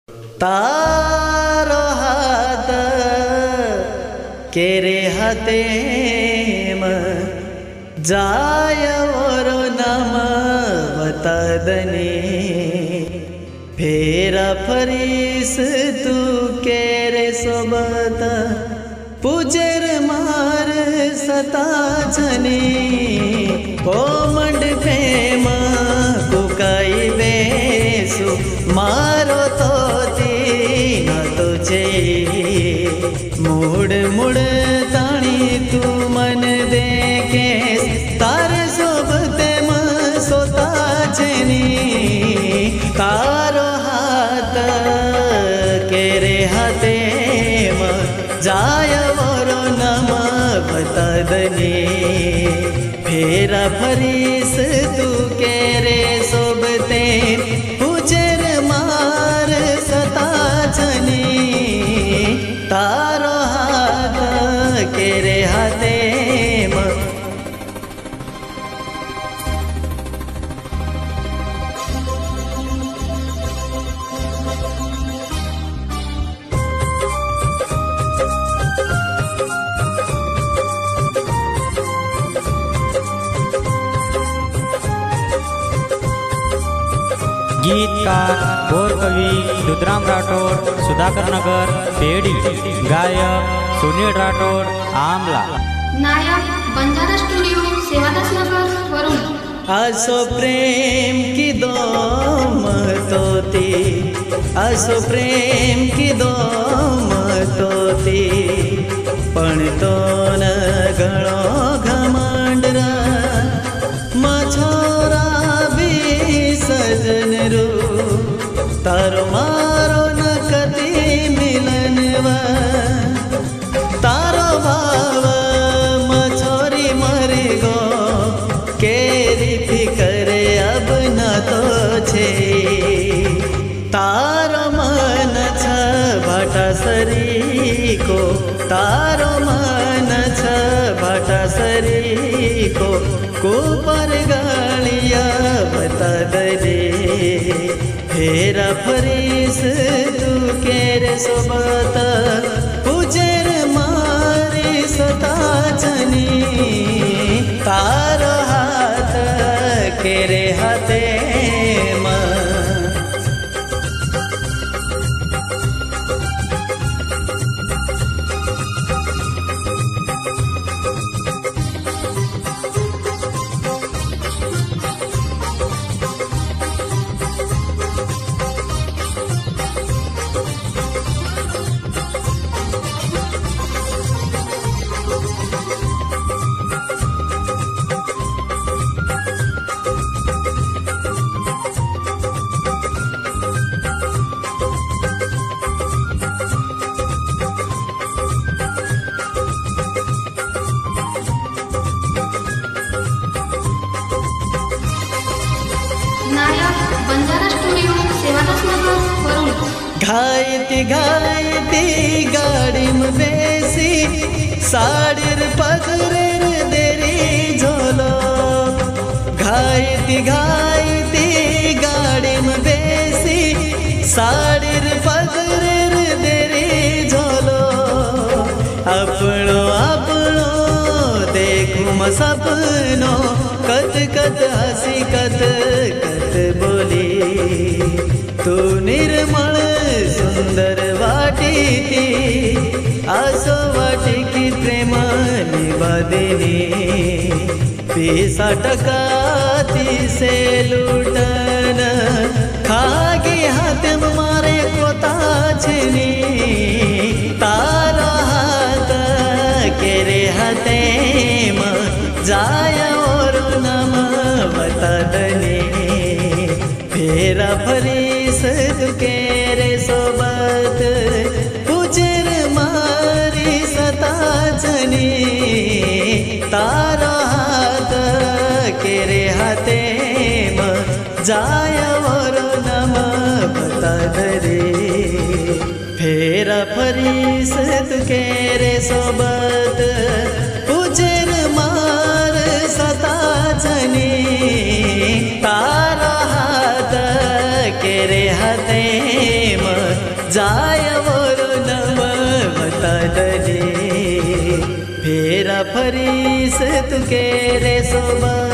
तारो हात केरे हाते म जाय ओरो नाम बतादने फेरा फरीस तू केरे सोबत पूजेर मार सता जने कोमंड प्रेम कुकाई बेसु मारो तो तीन तुझे मुड़ मुड़ ताणी तू मन देखे तारे सोबते म सोता छेनी तारो हाथ केरे हाथे म जाय वरो नम बतादने फेरा फरीस तू केरे सोबते पूजेर मार सता जनी तारो हाथ केरे हाथे म गीतकार बोर कवि रुद्राम राठौर सुधाकर नगर पेड़ी गायक सुनील राठौर आमला नायक बंजारा स्टूडियो सेवादास नगर वरुण आसो प्रेम की दोम तोती आसो प्रेम की दोम तोती पण तो न घणो घमंड मछोरा भी सजन रू तारो मारो न कति मिलनवा तारो भाव मछोरी मरी गो केरी फिकर अब न तो छे तारो मन छ भाटा सरी को तारो मन छ भाटा सरी को कुपर गालिया बता दे फेरा फरीस तू केरे सोबत पूजेर मारी सता जनी तारो हाथ केरे हाथे म नायक बंजारा स्टूडियो सेवादास नगर वरुण घायती गाड़ी में बेसी साड़ीर पगरेर देरी झोलो घायती गाड़ी में बेसी साड़ीर पगरेर देरी झोलो अपनो अपनो देखूं म सपनो कत कत हसी कत कत बोली तू निर्मल सुंदर वाटी थी आसो वाटी की प्रेम निवादिनी पैसा टकाती से लूटन खागी हाथ में मारे कोता छनी तारा हाथ केरे हाथे म जाय और नम बता दने फेरा फरीस तू केरे सोबत पूजेर मारी सता जनी तारो हाथ केरे हाथे म जाय और नम बता दरे फेरा फरीस तू केरे सोबत पूजेर मार सता जनी तारो हाथ केरे हाथे म जाय वरून मतदले फेरा फरीस तुके रे सोबत